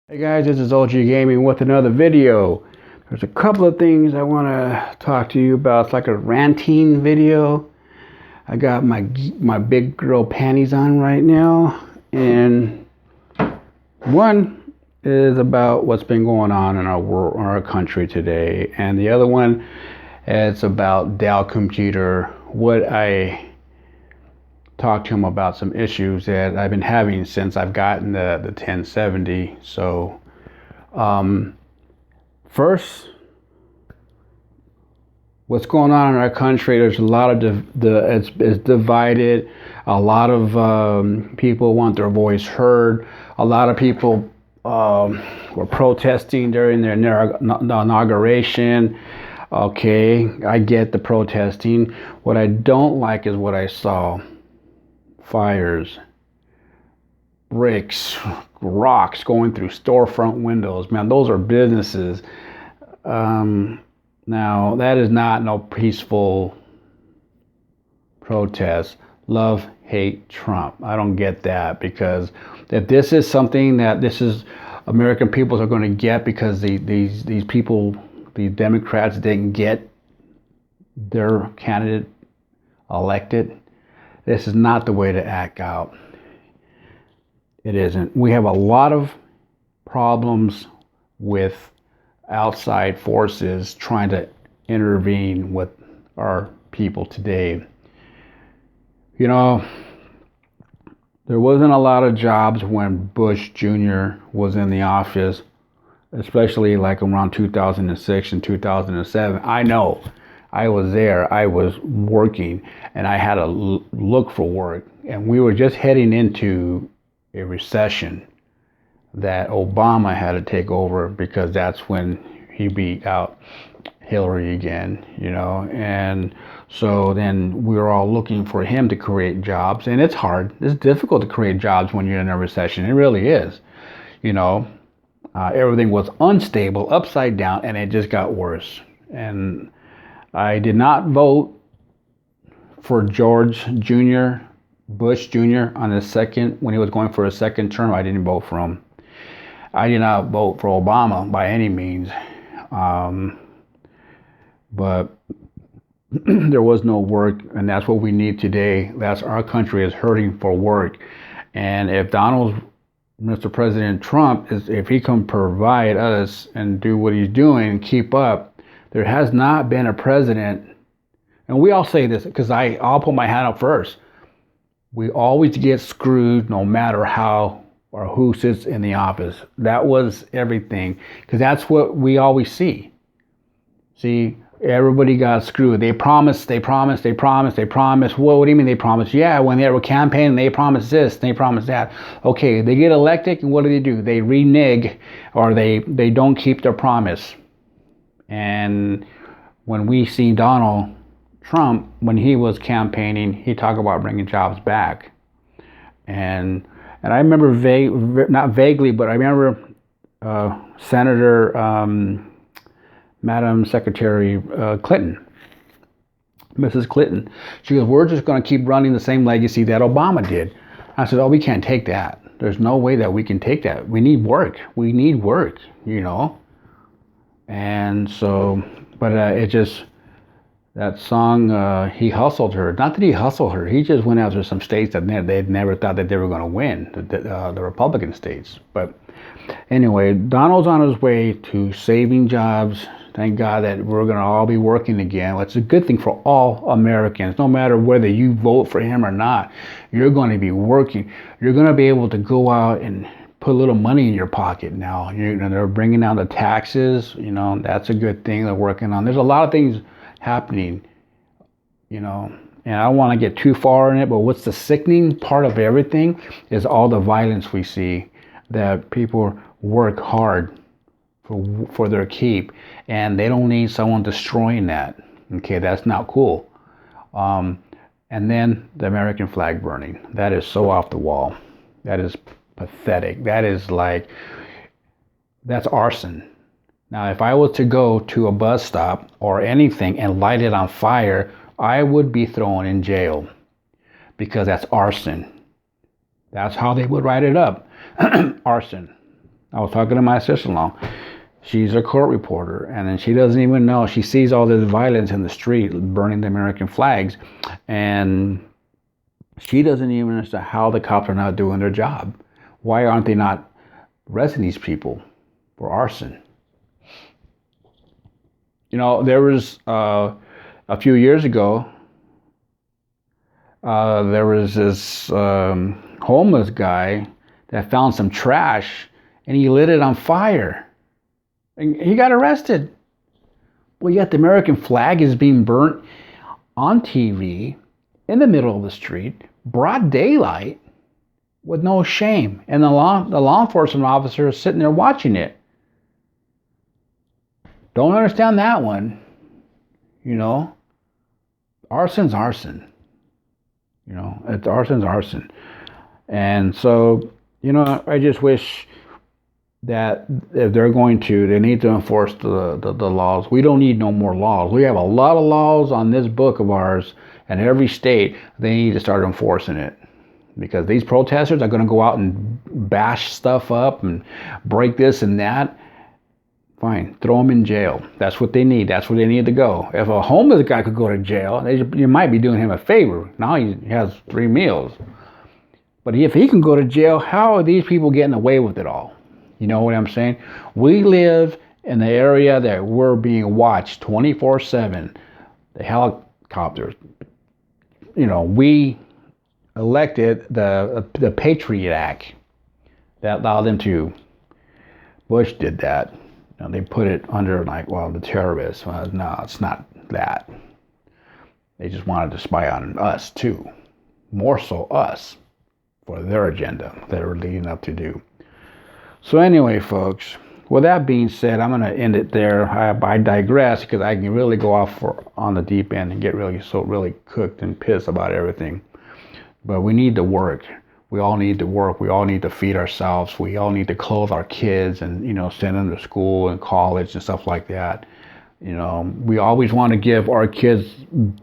Hey guys, this is OG Gaming with another video. There's a couple of things I want to talk to you about. It's like a ranting video. I got my big girl panties on right now, and one is about what's been going on in our world, in our country today, and the other one is about Dell computer. What I talk to him about some issues that I've been having since I've gotten the 1070. So first, what's going on in our country? There's a lot of it's divided. A lot of people want their voice heard. A lot of people were protesting during their inauguration. Okay, I get the protesting. What I don't like is what I saw. Fires, bricks, rocks going through storefront windows. Man, those are businesses. Now, that is not no peaceful protest. Love, hate Trump. I don't get that, because if this is something that this is American peoples are going to get because these people, these Democrats didn't get their candidate elected, this is not the way to act out. It isn't. We have a lot of problems with outside forces trying to intervene with our people today. You know, there wasn't a lot of jobs when Bush Jr. was in the office, especially like around 2006 and 2007. I know. I was there, I was working, and I had to look for work. And we were just heading into a recession that Obama had to take over, because that's when he beat out Hillary again, you know. And so then we were all looking for him to create jobs. And it's hard. It's difficult to create jobs when you're in a recession. It really is, you know. Everything was unstable, upside down, and it just got worse. And I did not vote for George Jr., Bush Jr. on his second, when he was going for a second term. I didn't vote for him. I did not vote for Obama by any means. But there was no work, and that's what we need today. That's our country is hurting for work. And if Mr. President Trump, if he can provide us and do what he's doing and keep up, there has not been a president, and we all say this because I'll put my hand up first. We always get screwed no matter how or who sits in the office. That was everything, because that's what we always see. See, everybody got screwed. They promised. Well, what do you mean they promised? Yeah, when they were campaigning, they promised this, they promised that. Okay, they get elected, and what do? They renege, or they don't keep their promise. And when we see Donald Trump, when he was campaigning, he talked about bringing jobs back. And I remember not vaguely, but I remember Senator, Madam Secretary Clinton, Mrs. Clinton. She goes, "We're just going to keep running the same legacy that Obama did." I said, "Oh, we can't take that. There's no way that we can take that. We need work. We need work, you know." And so, but it just, that song, he hustled her. Not that he hustled her. He just went after some states that they'd never thought that they were going to win, the Republican states. But anyway, Donald's on his way to saving jobs. Thank God that we're going to all be working again. It's a good thing for all Americans. No matter whether you vote for him or not, you're going to be working. You're going to be able to go out and put a little money in your pocket now. They're bringing down the taxes. You know, that's a good thing they're working on. There's a lot of things happening, you know, and I don't want to get too far in it, but what's the sickening part of everything is all the violence we see, that people work hard for their keep, and they don't need someone destroying that. Okay, that's not cool. And then the American flag burning. That is so off the wall. That is pathetic. That is like, that's arson. Now, if I was to go to a bus stop or anything and light it on fire, I would be thrown in jail, because that's arson. That's how they would write it up. Arson. I was talking to my sister-in-law. She's a court reporter, and then she doesn't even know. She sees all this violence in the street, burning the American flags, and she doesn't even understand how the cops are not doing their job. Why aren't they not arresting these people for arson? You know, there was a few years ago, there was this homeless guy that found some trash, and he lit it on fire. And he got arrested. Well, yet the American flag is being burnt on TV in the middle of the street, broad daylight, with no shame. And the law enforcement officer is sitting there watching it. Don't understand that one. You know, arson's arson. You know, arson's arson. And so, you know, I just wish that if they're going to, they need to enforce the laws. We don't need no more laws. We have a lot of laws on this book of ours, and every state, they need to start enforcing it. Because these protesters are going to go out and bash stuff up and break this and that. Fine, throw them in jail. That's what they need. That's where they need to go. If a homeless guy could go to jail, you might be doing him a favor. Now he has 3 meals. But if he can go to jail, how are these people getting away with it all? You know what I'm saying? We live in the area that we're being watched 24/7. The helicopters. You know, we elected the Patriot Act that allowed them to. Bush did that. You know, they put it under like, well, the terrorists. Well, no, it's not that. They just wanted to spy on us too, more so us, for their agenda that they're leading up to do. So anyway, folks, with that being said, I'm going to end it there. I digress because I can really go off on the deep end and get really cooked and pissed about everything. But we need to work. We all need to work. We all need to feed ourselves. We all need to clothe our kids and, you know, send them to school and college and stuff like that. You know, we always want to give our kids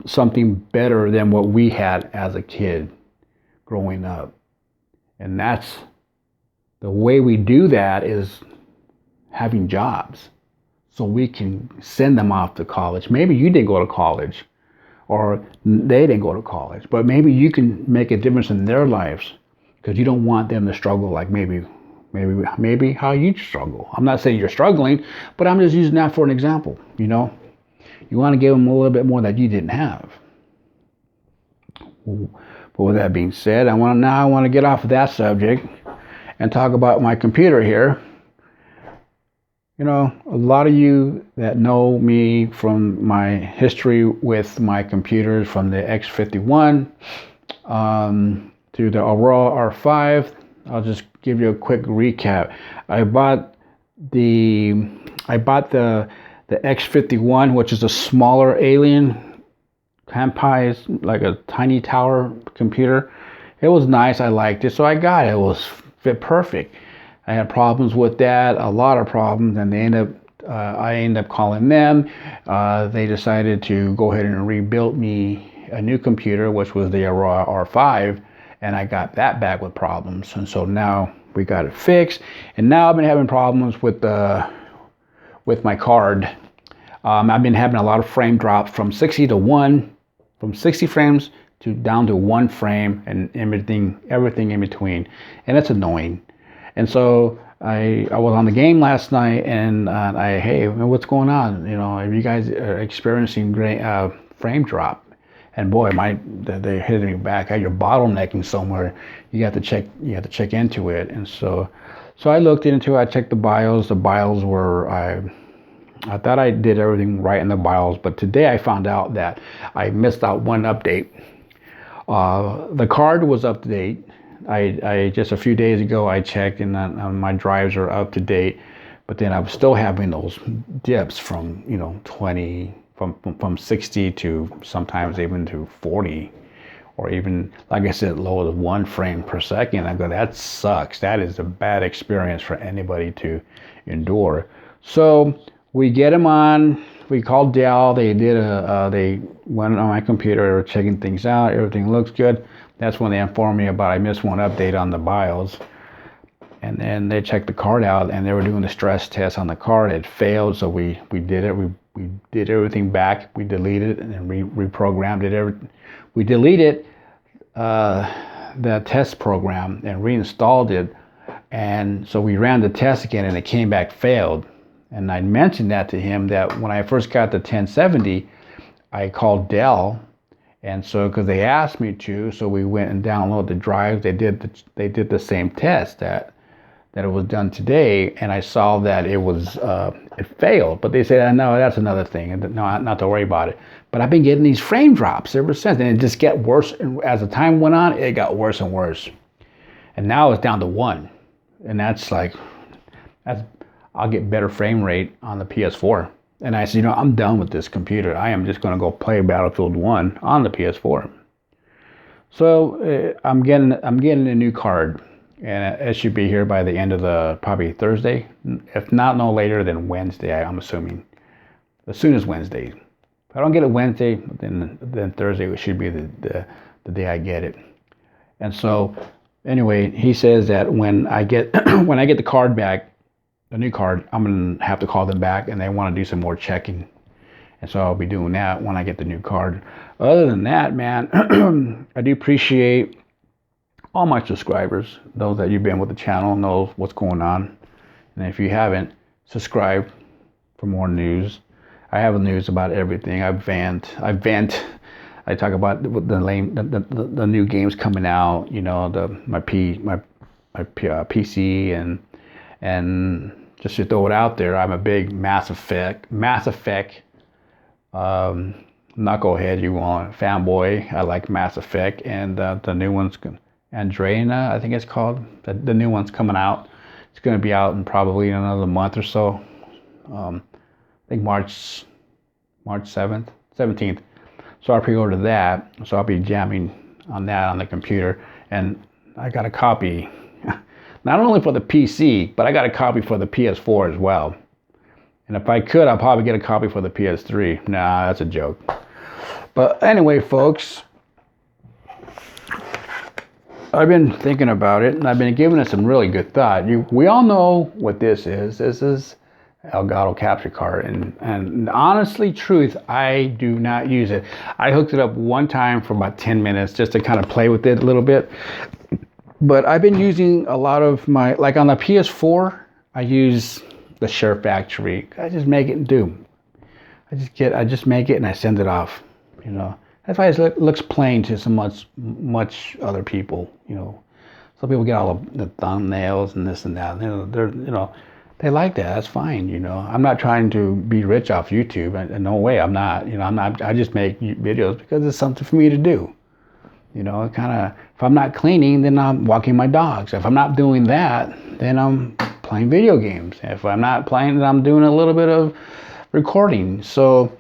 something better than what we had as a kid growing up. And that's the way we do that is having jobs so we can send them off to college. Maybe you didn't go to college or they didn't go to college, but maybe you can make a difference in their lives because you don't want them to struggle like maybe how you struggle. I'm not saying you're struggling, but I'm just using that for an example. You know, you want to give them a little bit more that you didn't have. But with that being said, I want to get off of that subject and talk about my computer here. You know, a lot of you that know me from my history with my computers, from the X51 to the Aurora R5, I'll just give you a quick recap. I bought the X51, which is a smaller alien Kampai, like a tiny tower computer. It was nice. I liked it, so I got it. It was fit perfect. I had problems with that, a lot of problems, and I ended up calling them. They decided to go ahead and rebuild me a new computer, which was the Aurora R5, and I got that back with problems. And so now we got it fixed. And now I've been having problems with my card. I've been having a lot of frame drops from 60 to 1, from 60 frames to down to 1 frame, and everything in between, and it's annoying. And so I was on the game last night, and hey, what's going on? You know, if you guys are experiencing frame drop, and boy, they hit me back. You're bottlenecking somewhere. You have to check into it. And so I looked into it. I checked the BIOS. The BIOS were I thought I did everything right in the BIOS, but today I found out that I missed out one update. The card was up to date. I just a few days ago I checked, and my drives are up to date, but then I'm still having those dips from 20 from 60 to sometimes even to 40, or even, like I said, low as 1 frame per second. I go, that sucks. That is a bad experience for anybody to endure. So we get them on. We called Dell. They went on my computer. They were checking things out. Everything looks good. That's when they informed me about I missed one update on the BIOS. And then they checked the card out, and they were doing the stress test on the card. It failed, so we did it. We did everything back. We deleted it and then reprogrammed it. We deleted the test program and reinstalled it. And so we ran the test again, and it came back failed. And I mentioned that to him, that when I first got the 1070, I called Dell, and so because they asked me to, so we went and downloaded the drive. They did the same test that it was done today, and I saw that it failed. But they said, no, that's another thing, and no, not to worry about it. But I've been getting these frame drops ever since, and it just got worse. And as the time went on, it got worse and worse. And now it's down to 1, and that's I'll get better frame rate on the PS4. And I said, I'm done with this computer. I am just going to go play Battlefield 1 on the PS4. So I'm getting a new card, and it should be here by the end of probably Thursday. If not, no later than Wednesday, I'm assuming. As soon as Wednesday. If I don't get it Wednesday, then Thursday should be the day I get it. And so anyway, he says that when I get the card back, the new card, I'm going to have to call them back, and they want to do some more checking. And so I'll be doing that when I get the new card. Other than that, man, I do appreciate all my subscribers. Those that you've been with the channel knows what's going on. And if you haven't, subscribe for more news. I have news about everything. I vent. I talk about the new games coming out. My PC and just to throw it out there, I'm a big Mass Effect knucklehead, you want, fanboy. I like Mass Effect, and the new one's Andreina, I think it's called. The new one's coming out. It's going to be out in probably another month or so. I think March 7th, 17th. So I pre-ordered that. So I'll be jamming on that on the computer, and I got a copy. Not only for the PC, but I got a copy for the PS4 as well. And if I could, I'll probably get a copy for the PS3. Nah, that's a joke. But anyway, folks, I've been thinking about it, and I've been giving it some really good thought. We all know what this is. This is Elgato capture card. And honestly, truth, I do not use it. I hooked it up one time for about 10 minutes just to kind of play with it a little bit. But I've been using a lot of like on the PS4, I use the Share Factory. I just make it and do. I just make it and I send it off. That's why it looks plain to so much other people. Some people get all of the thumbnails and this and that. They like that. That's fine. I'm not trying to be rich off YouTube. No way, I'm not. I just make videos because it's something for me to do. If I'm not cleaning, then I'm walking my dogs. If I'm not doing that, then I'm playing video games. If I'm not playing, then I'm doing a little bit of recording. So,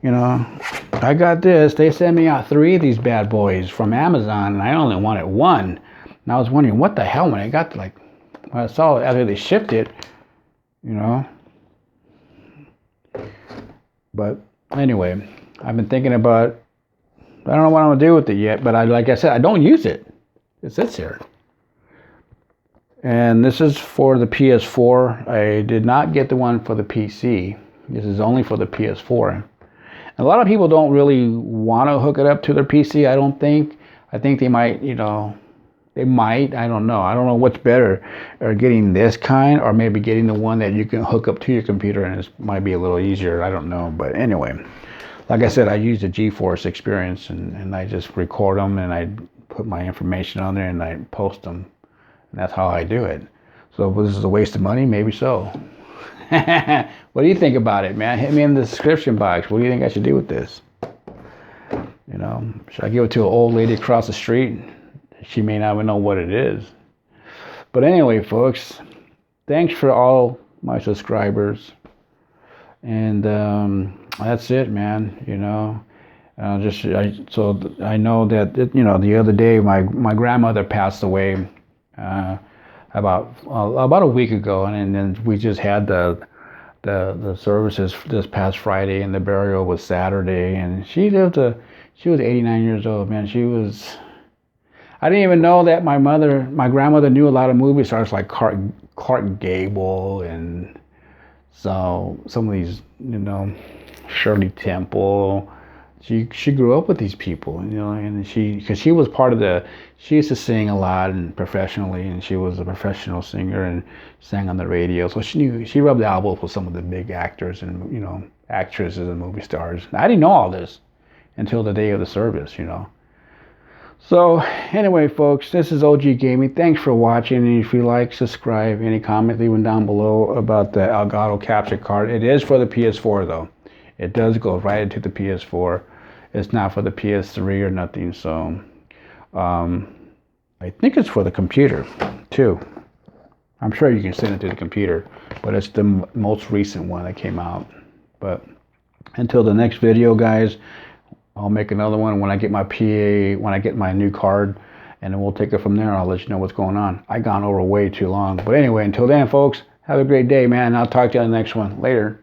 I got this. They sent me out 3 of these bad boys from Amazon, and I only wanted 1. And I was wondering what the hell when I got when I saw it after they shipped it, But anyway, I've been thinking about. I don't know what I'm going to do with it yet, but like I said, I don't use it. It sits here. And this is for the PS4. I did not get the one for the PC. This is only for the PS4. A lot of people don't really want to hook it up to their PC, I don't think. I think they might, they might. I don't know. I don't know what's better, or getting this kind, or maybe getting the one that you can hook up to your computer and it might be a little easier. I don't know. But anyway. Like I said, I use the GeForce Experience, and I just record them, and I put my information on there, and I post them. And that's how I do it. So if this is a waste of money, maybe so. What do you think about it, man? Hit me in the description box. What do you think I should do with this? Should I give it to an old lady across the street? She may not even know what it is. But anyway, folks, thanks for all my subscribers. And that's it, man. So I know that the other day my grandmother passed away about a week ago, and then we just had the services this past Friday, and the burial was Saturday. And she was 89 years old, man. I didn't even know that my grandmother knew a lot of movie stars like Clark Gable, and so some of these, Shirley Temple. She grew up with these people, and because she was part of she used to sing a lot and professionally, and she was a professional singer and sang on the radio. So she rubbed elbows with some of the big actors and actresses and movie stars. I didn't know all this until the day of the service, So anyway, folks, this is OG Gaming. Thanks for watching. And if you like, subscribe. Any comment, leave them down below about the Elgato capture card. It is for the PS4 though. It does go right into the PS4. It's not for the PS3 or nothing. So I think it's for the computer too. I'm sure you can send it to the computer, but it's the most recent one that came out. But until the next video, guys, I'll make another one when I get my when I get my new card, and then we'll take it from there. I'll let you know what's going on. I've gone over way too long. But anyway, until then, folks, have a great day, man. I'll talk to you on the next one. Later.